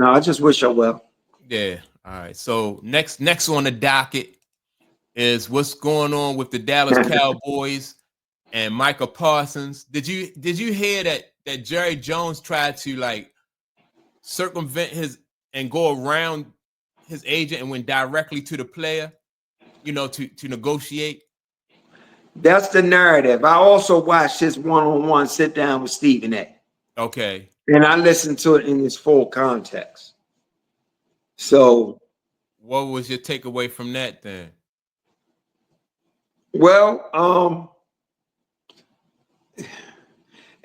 No, I just wish her well. Yeah. All right. So next on the docket is what's going on with the Dallas Cowboys and Micah Parsons. Did you hear that Jerry Jones tried to like circumvent his and go around his agent and went directly to the player, to negotiate? That's the narrative. I also watched his one-on-one sit down with Stephen A. Okay. And I listened to it in its full context. So, what was your takeaway from that then? Well,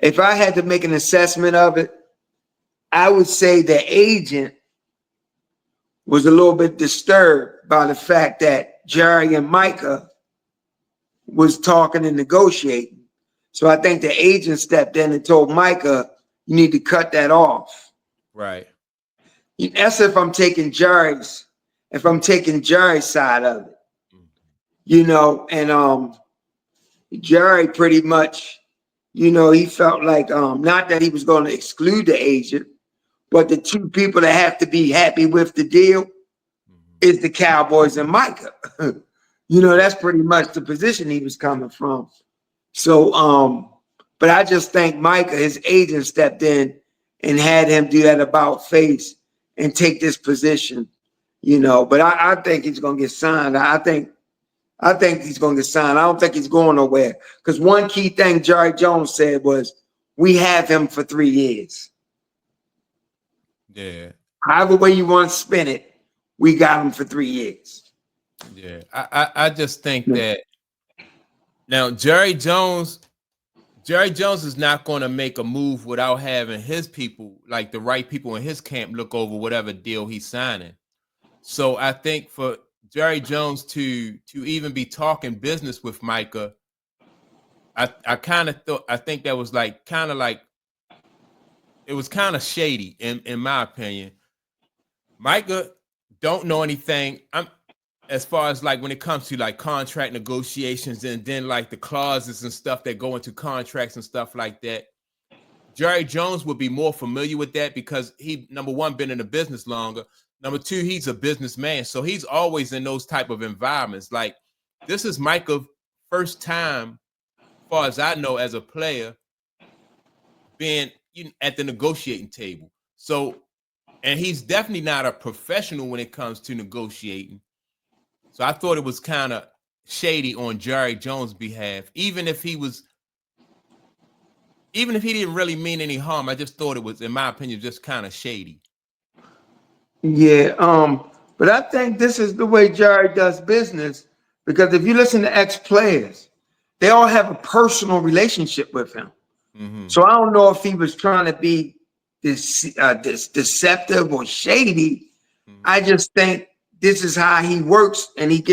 if I had to make an assessment of it, I would say the agent was a little bit disturbed by the fact that Jerry and Micah was talking and negotiating. So I think the agent stepped in and told Micah, you need to cut that off. Right. That's if I'm taking Jerry's side of it. And Jerry pretty much, he felt like not that he was going to exclude the agent, but the two people that have to be happy with the deal is the Cowboys and Micah. That's pretty much the position he was coming from. So, but I just think Micah, his agent, stepped in and had him do that about face and take this position, But I think he's going to get signed. I think he's going to get signed. I don't think he's going nowhere. Because one key thing Jerry Jones said was, we have him for 3 years. Yeah. However way you want to spin it, we got him for 3 years. Yeah. I just think that now Jerry Jones is not going to make a move without having his people, like the right people in his camp, look over whatever deal he's signing. So I think for Jerry Jones to even be talking business with Micah, I think that was it was kind of shady in my opinion. Micah don't know anything. As far as like when it comes to like contract negotiations and then like the clauses and stuff that go into contracts and stuff like that. Jerry Jones would be more familiar with that because he, number one, been in the business longer. Number two, he's a businessman. So he's always in those type of environments. Like this is Micah's first time, as far as I know, as a player being at the negotiating table. So, and he's definitely not a professional when it comes to negotiating. So I thought it was kind of shady on Jerry Jones' behalf, even if he didn't really mean any harm. I just thought it was, in my opinion, just kind of shady. Yeah, but I think this is the way Jerry does business, because if you listen to ex-players, they all have a personal relationship with him. Mm-hmm. So I don't know if he was trying to be this deceptive or shady. Mm-hmm. I just think this is how he works, and he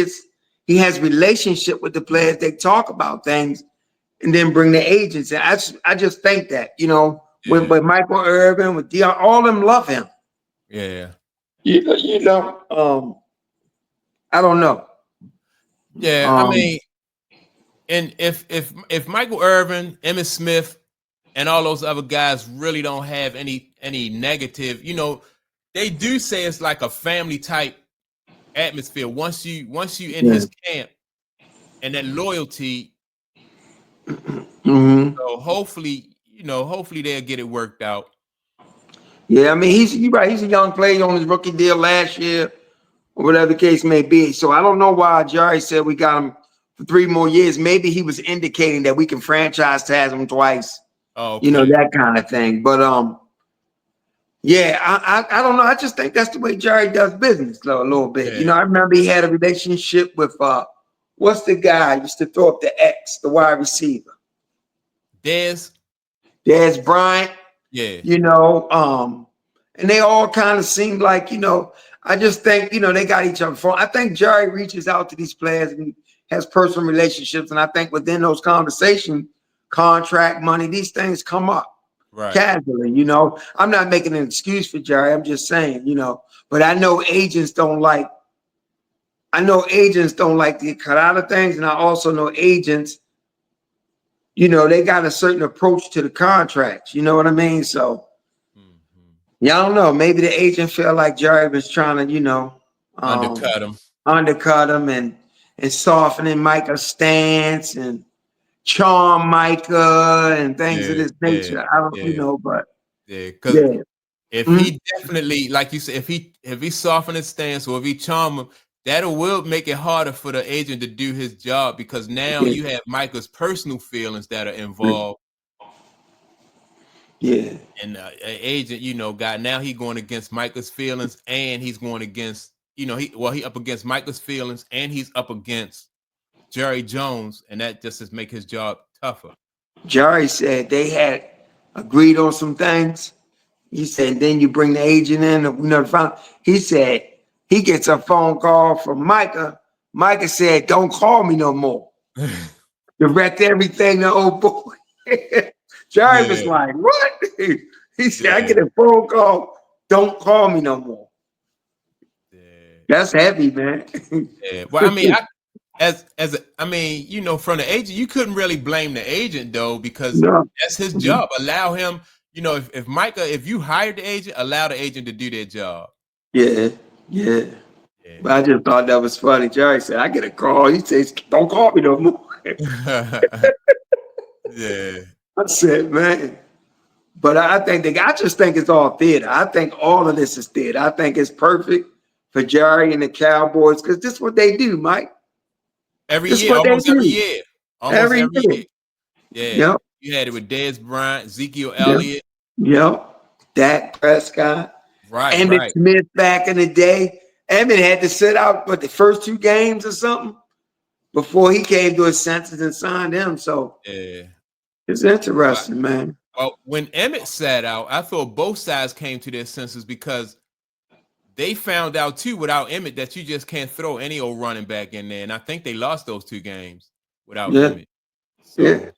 has relationship with the players. They talk about things and then bring the agents. And I just think that, with Michael Irvin, with Dion, all of them love him. Yeah. I don't know. Yeah, I mean, and if Michael Irvin, Emmitt Smith, and all those other guys really don't have any negative, they do say it's like a family type atmosphere. Once you in his camp, and that loyalty. Mm-hmm. So hopefully they'll get it worked out. Yeah, I mean he's right. He's a young player on his rookie deal last year, or whatever the case may be. So I don't know why Jerry said we got him for 3 more years. Maybe he was indicating that we can franchise tag him twice. Oh, okay. That kind of thing. But yeah, I don't know. I just think that's the way Jerry does business a little bit. Yeah. I remember he had a relationship with what's the guy used to throw up the X, the wide receiver? Dez Bryant. Yeah. And they all kind of seemed like, I just think, they got each other for. I think Jerry reaches out to these players and has personal relationships. And I think within those conversations, contract money, these things come up casually, I'm not making an excuse for Jerry. I'm just saying, but I know agents don't like to get cut out of things. And I also know agents, they got a certain approach to the contracts. You know what I mean? So, Yeah, I don't know. Maybe the agent felt like Jerry was trying to, Undercut him. undercut him and softening Micah's stance and charm Micah and things of Yeah, this yeah, nature. I don't, yeah, but yeah. Because yeah. if Mhm. he definitely, like you said, if he soften his stance or if he charm him, that will make it harder for the agent to do his job because now Yeah. you have Micah's personal feelings that are involved. Yeah. And agent, got now he going against Micah's feelings and he's going against, he up against Micah's feelings and he's up against Jerry Jones, and that just make his job tougher. Jerry said they had agreed on some things. He said, then you bring the agent in, and we never found. He said he gets a phone call from Micah. Micah said, "Don't call me no more." Direct everything to old boy. Jerry was Yeah, like, "What?" He said, "I yeah, get a phone call. Don't call me no more." yeah, That's heavy, man. yeah. Well, I mean, from the agent, you couldn't really blame the agent though because No. that's his job. Allow him, if Micah, if you hired the agent, allow the agent to do their job. Yeah, yeah. Yeah. But I just thought that was funny. Jerry said, "I get a call." He says, "Don't call me no more." Yeah. I said, "Man." But I just think it's all theater. I think all of this is theater. I think it's perfect for Jerry and the Cowboys because this is what they do, Mike. Every This is year, what they almost every do year. Almost every every year. year. Yeah. Yep, You had it with Dez Bryant, Ezekiel yep, Elliott. yep. Dak Prescott, Right, Emmitt right. Smith back in the day. Emmitt had to sit out but the first 2 games or something before he came to his senses and signed him. So Yeah. it's But, interesting, man. well, when Emmett sat out, I thought both sides came to their senses because they found out too without Emmett that you just can't throw any old running back in there. And I think they lost those 2 games without Yeah, Emmett. yeah. So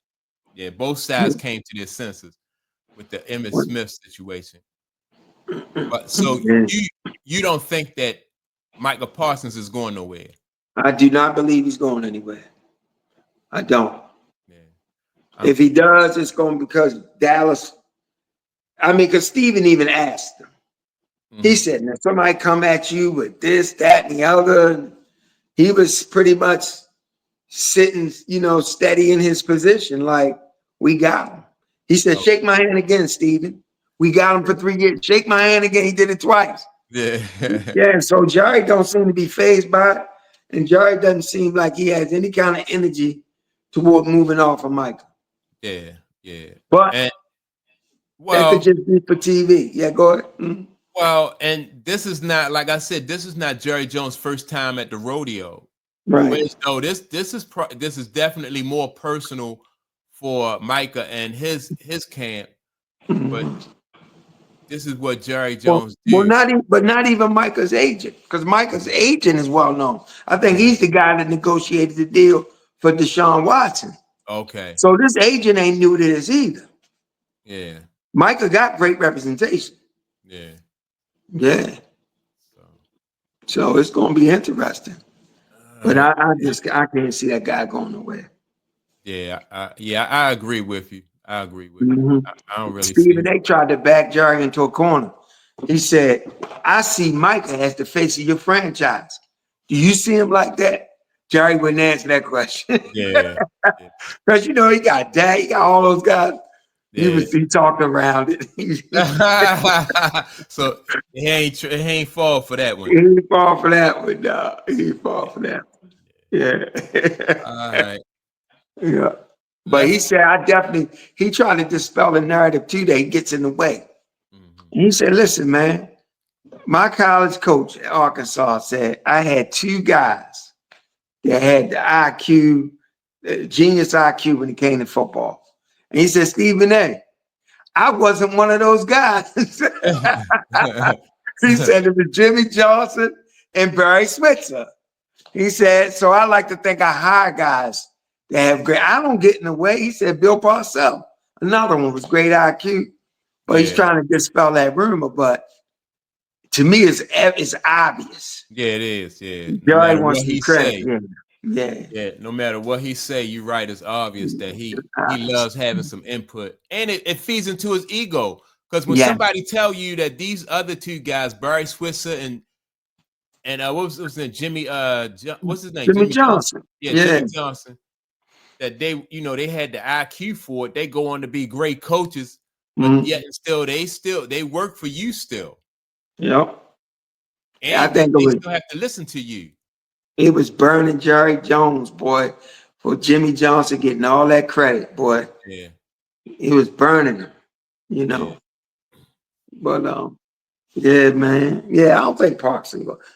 yeah, both sides came to their senses with the Emmett Smith situation. But so Yeah. you don't think that Micah Parsons is going nowhere? I do not believe he's going anywhere. I don't. Yeah. If he does, it's going because Dallas. I mean, because Steven even asked him. He Mhm. said, "Now somebody come at you with this, that, and the other." And he was pretty much sitting, steady in his position, like we got him. He said, Okay. "Shake my hand again, Steven. We got him for 3 years. Shake my hand again." He did it twice. Yeah. Yeah. So Jerry don't seem to be phased by it, and Jerry doesn't seem like he has any kind of energy toward moving off of Michael. Yeah. Yeah. But And that could well, just be for TV. Yeah, go ahead. Mhm. and this is not, like I said, this is not Jerry Jones' first time at the rodeo. Right. Whereas, no, this is definitely more personal for Micah and his camp. But Mhm. this is what Jerry Well, Jones well, do. not even Micah's agent, because Micah's agent is well known. I think he's the guy that negotiated the deal for Deshaun Watson. Okay. So this agent ain't new to this either. Yeah. Micah got great representation. Yeah. Yeah. So, So it's going to be interesting. all But right. I can't see that guy going nowhere. Yeah. I agree with you. I agree with you. Mhm. I don't really Steven, see. they tried to back Jerry into a corner. He said, "I see Micah as the face of your franchise. Do you see him like that?" Jerry wouldn't answer that question. Yeah. Yeah. Because he got Dak, he got all those guys. Yeah. He talked around it. So he ain't fall for that one. He fall for that one, dog. He fall for that. Yeah. All right. Yeah. But he Let's. said, he tried to dispel the narrative too that he gets in the way. Mhm. And he said, "Listen, man, my college coach at Arkansas said I had 2 guys that had the IQ, genius IQ when it came to football." And he said, "Stephen A., I wasn't one of those guys." He said it was Jimmy Johnson and Barry Switzer. He said, "So I like to think I hire guys that have great. I don't get in the way." He said Bill Parcells, another one, was great IQ, but he's Yeah. trying to dispel that rumor. But to me, it's obvious. Yeah, it is. Yeah. No Jerry matter wants what some he credit. say. Yeah, yeah, Yeah, no matter what he say, you're right. It's obvious that it's he obvious. loves having some input, and it feeds into his ego. Because when Yeah. somebody tell you that these other two guys, Barry Switzer and what was his name? What's his name? Jimmy Jimmy Johnson. Johnson. Yeah, Yeah. Jimmy Johnson. That they had the IQ for it. They go on to be great coaches, but yet still they work for you still. Yep. And I think they still have to listen to you. it was burning Jerry Jones, boy, for Jimmy Johnson getting all that credit, boy. Yeah. It was burning him, you know. Yeah. But yeah, man. Yeah, I don't think Parks will go.